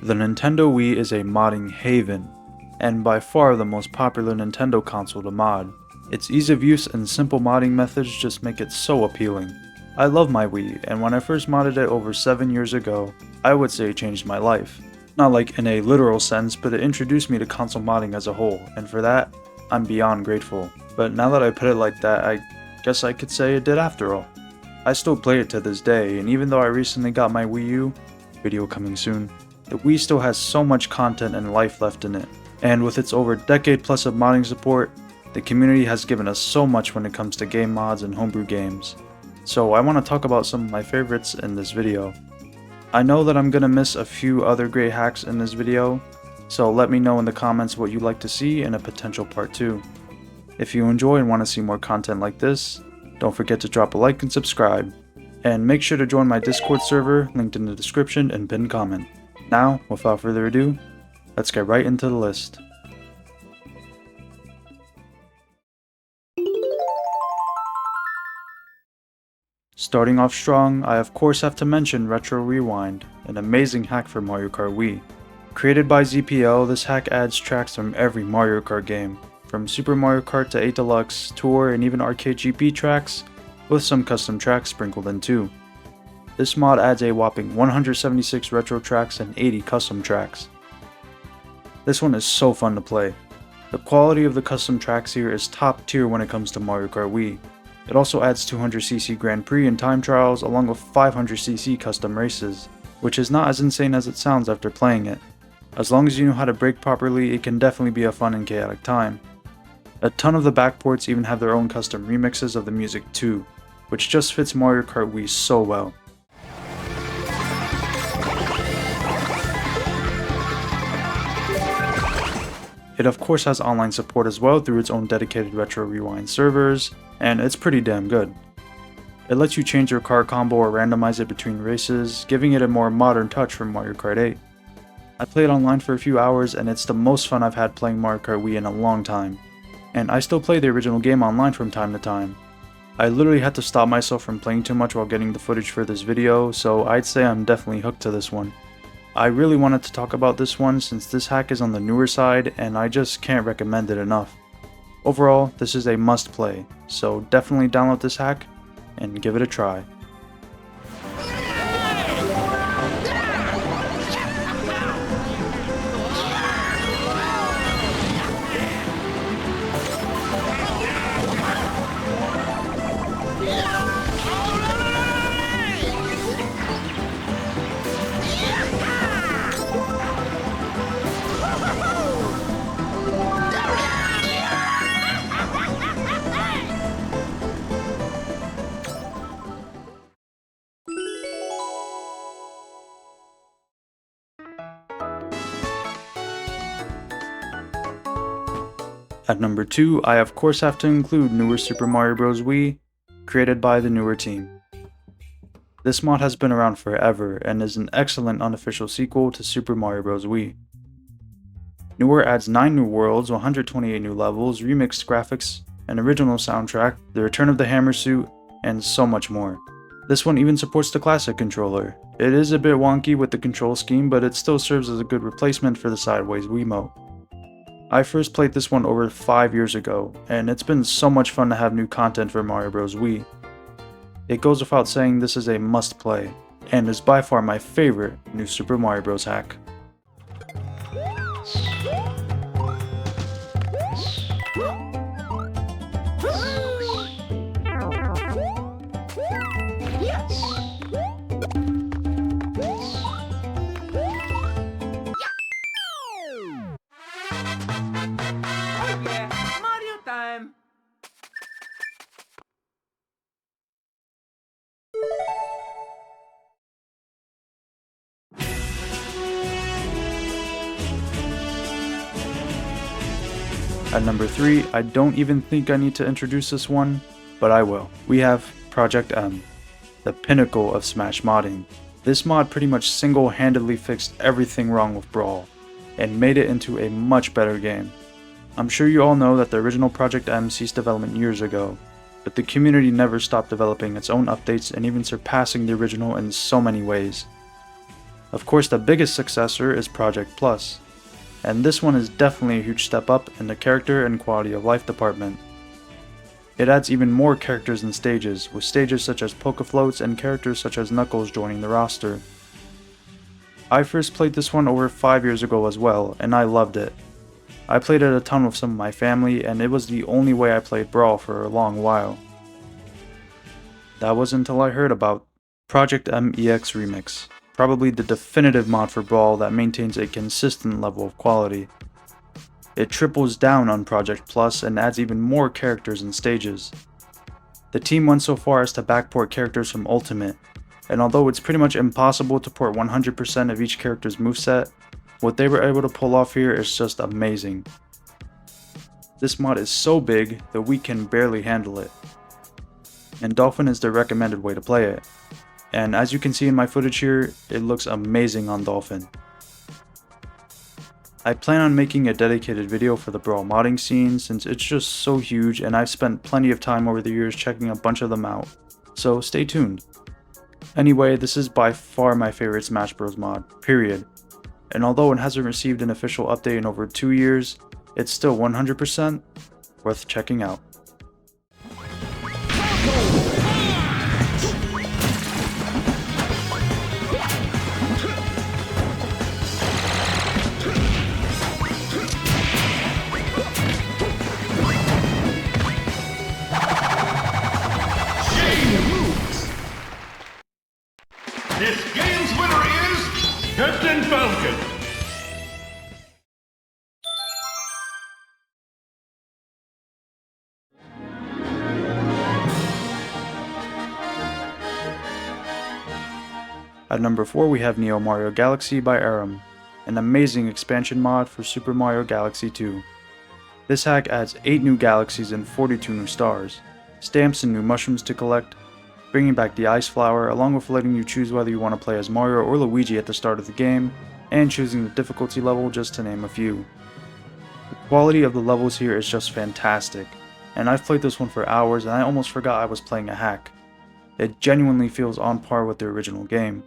The Nintendo Wii is a modding haven, and by far the most popular Nintendo console to mod. Its ease of use and simple modding methods just make it so appealing. I love my Wii, and when I first modded it over 7 years ago, I would say it changed my life. Not like in a literal sense, but it introduced me to console modding as a whole, and for that, I'm beyond grateful. But now that I put it like that, I guess I could say it did after all. I still play it to this day, and even though I recently got my Wii U, video coming soon, the Wii still has so much content and life left in it. And with its over decade plus of modding support, the community has given us so much when it comes to game mods and homebrew games. So I want to talk about some of my favorites in this video. I know that I'm gonna miss a few other great hacks in this video, so let me know in the comments what you'd like to see in a potential part 2. If you enjoy and want to see more content like this, don't forget to drop a like and subscribe, and make sure to join my Discord server linked in the description and pinned comment. Now, without further ado, let's get right into the list. Starting off strong, I of course have to mention Retro Rewind, an amazing hack for Mario Kart Wii. Created by ZPL, this hack adds tracks from every Mario Kart game, from Super Mario Kart to 8 Deluxe, Tour, and even Arcade GP tracks, with some custom tracks sprinkled in too. This mod adds a whopping 176 retro tracks and 80 custom tracks. This one is so fun to play. The quality of the custom tracks here is top tier when it comes to Mario Kart Wii. It also adds 200cc Grand Prix and time trials along with 500cc custom races, which is not as insane as it sounds after playing it. As long as you know how to brake properly, it can definitely be a fun and chaotic time. A ton of the backports even have their own custom remixes of the music too, which just fits Mario Kart Wii so well. It of course has online support as well through its own dedicated Retro Rewind servers, and it's pretty damn good. It lets you change your car combo or randomize it between races, giving it a more modern touch from Mario Kart 8. I played online for a few hours and it's the most fun I've had playing Mario Kart Wii in a long time. And I still play the original game online from time to time. I literally had to stop myself from playing too much while getting the footage for this video, so I'd say I'm definitely hooked to this one. I really wanted to talk about this one since this hack is on the newer side and I just can't recommend it enough. Overall, this is a must play, so definitely download this hack and give it a try. At number 2, I of course have to include newer Super Mario Bros. Wii, created by the newer team. This mod has been around forever and is an excellent unofficial sequel to Super Mario Bros. Wii. Newer adds 9 new worlds, 128 new levels, remixed graphics, an original soundtrack, the return of the hammer suit, and so much more. This one even supports the classic controller. It is a bit wonky with the control scheme, but it still serves as a good replacement for the sideways Wiimote. I first played this one over 5 years ago, and it's been so much fun to have new content for Mario Bros. Wii. It goes without saying this is a must play, and is by far my favorite new Super Mario Bros. Hack. At number 3, I don't even think I need to introduce this one, but I will. We have Project M, the pinnacle of Smash modding. This mod pretty much single-handedly fixed everything wrong with Brawl, and made it into a much better game. I'm sure you all know that the original Project M ceased development years ago, but the community never stopped developing its own updates and even surpassing the original in so many ways. Of course, the biggest successor is Project Plus, and this one is definitely a huge step up in the character and quality of life department. It adds even more characters and stages, with stages such as Poke-Floats and characters such as Knuckles joining the roster. I first played this one over 5 years ago as well, and I loved it. I played it a ton with some of my family, and it was the only way I played Brawl for a long while. That was until I heard about Project MEX Remix, probably the definitive mod for Brawl that maintains a consistent level of quality. It triples down on Project Plus and adds even more characters and stages. The team went so far as to backport characters from Ultimate, and although it's pretty much impossible to port 100% of each character's moveset, what they were able to pull off here is just amazing. This mod is so big that we can barely handle it, and Dolphin is the recommended way to play it. And as you can see in my footage here, it looks amazing on Dolphin. I plan on making a dedicated video for the Brawl modding scene since it's just so huge and I've spent plenty of time over the years checking a bunch of them out, so stay tuned. Anyway, this is by far my favorite Smash Bros mod, period. And although it hasn't received an official update in over 2 years, it's still 100% worth checking out. This game's winner is Captain Falcon. At number 4 we have Neo Mario Galaxy by ROM, an amazing expansion mod for Super Mario Galaxy 2. This hack adds 8 new galaxies and 42 new stars, stamps and new mushrooms to collect, bringing back the Ice Flower along with letting you choose whether you want to play as Mario or Luigi at the start of the game, and choosing the difficulty level just to name a few. The quality of the levels here is just fantastic, and I've played this one for hours and I almost forgot I was playing a hack. It genuinely feels on par with the original game.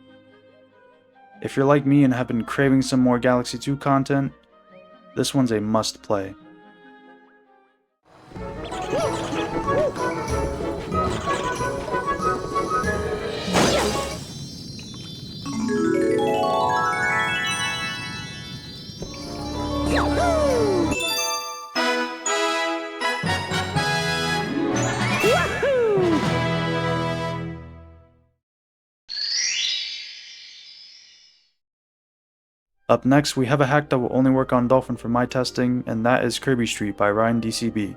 If you're like me and have been craving some more Galaxy 2 content, this one's a must play. Up next, we have a hack that will only work on Dolphin for my testing, and that is Kirby Street by RiivolutionISOBuilder.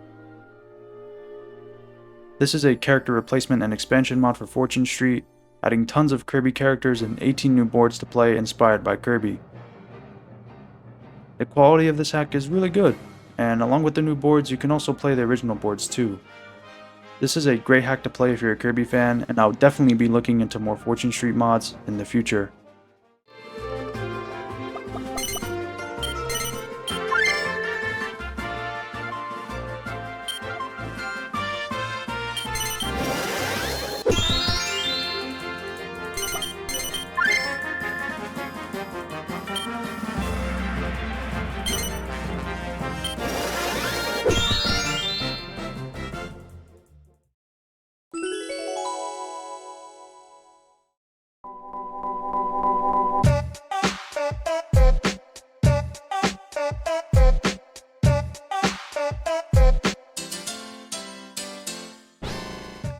This is a character replacement and expansion mod for Fortune Street, adding tons of Kirby characters and 18 new boards to play inspired by Kirby. The quality of this hack is really good, and along with the new boards you can also play the original boards too. This is a great hack to play if you're a Kirby fan, and I'll definitely be looking into more Fortune Street mods in the future.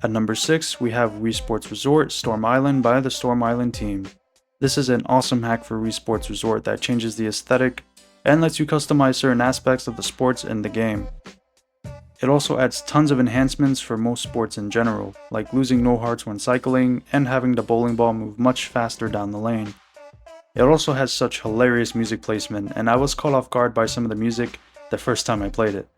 At number 6, we have Wii Sports Resort Storm Island by the Storm Island team. This is an awesome hack for Wii Sports Resort that changes the aesthetic and lets you customize certain aspects of the sports in the game. It also adds tons of enhancements for most sports in general, like losing no hearts when cycling and having the bowling ball move much faster down the lane. It also has such hilarious music placement, and I was caught off guard by some of the music the first time I played it.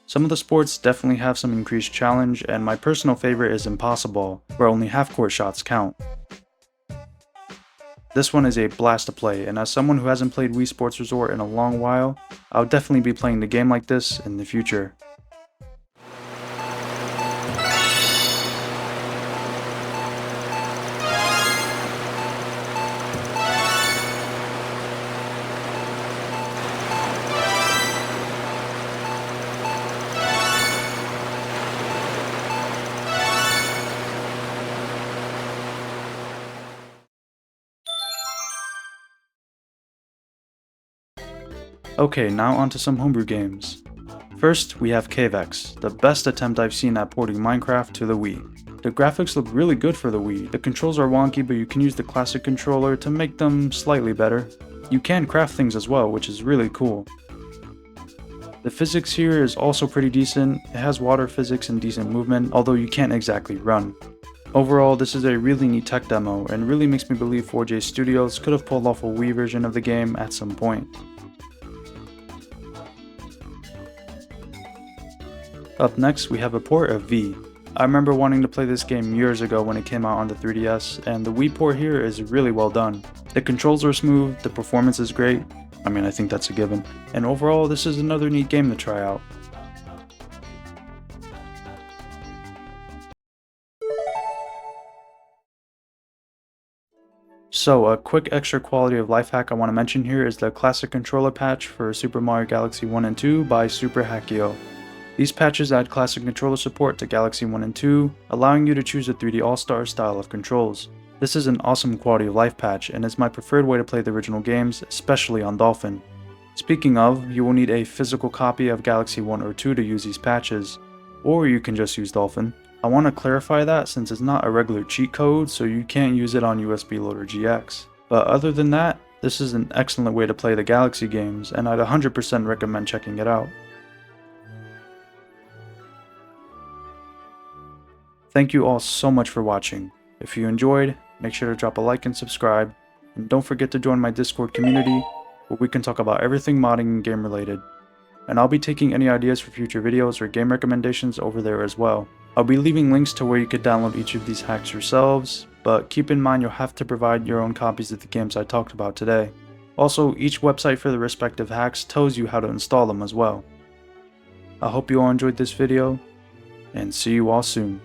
Some of the sports definitely have some increased challenge, and my personal favorite is Impossible, where only half-court shots count. This one is a blast to play, and as someone who hasn't played Wii Sports Resort in a long while, I'll definitely be playing the game like this in the future. Okay, now onto some homebrew games. First, we have CavEX, the best attempt I've seen at porting Minecraft to the Wii. The graphics look really good for the Wii. The controls are wonky, but you can use the classic controller to make them slightly better. You can craft things as well, which is really cool. The physics here is also pretty decent. It has water physics and decent movement, although you can't exactly run. Overall, this is a really neat tech demo, and really makes me believe 4J Studios could have pulled off a Wii version of the game at some point. Up next, we have a port of V. I remember wanting to play this game years ago when it came out on the 3DS, and the Wii port here is really well done. The controls are smooth, the performance is great, I think that's a given, and overall this is another neat game to try out. So a quick extra quality of life hack I want to mention here is the classic controller patch for Super Mario Galaxy 1 and 2 by Super Hackio. These patches add classic controller support to Galaxy 1 and 2, allowing you to choose a 3D All-Star style of controls. This is an awesome quality of life patch, and is my preferred way to play the original games, especially on Dolphin. Speaking of, you will need a physical copy of Galaxy 1 or 2 to use these patches, or you can just use Dolphin. I want to clarify that since it's not a regular cheat code, so you can't use it on USBLoaderGX. But other than that, this is an excellent way to play the Galaxy games, and I'd 100% recommend checking it out. Thank you all so much for watching. If you enjoyed, make sure to drop a like and subscribe, and don't forget to join my Discord community, where we can talk about everything modding and game related. And I'll be taking any ideas for future videos or game recommendations over there as well. I'll be leaving links to where you could download each of these hacks yourselves, but keep in mind you'll have to provide your own copies of the games I talked about today. Also, each website for the respective hacks tells you how to install them as well. I hope you all enjoyed this video, and see you all soon.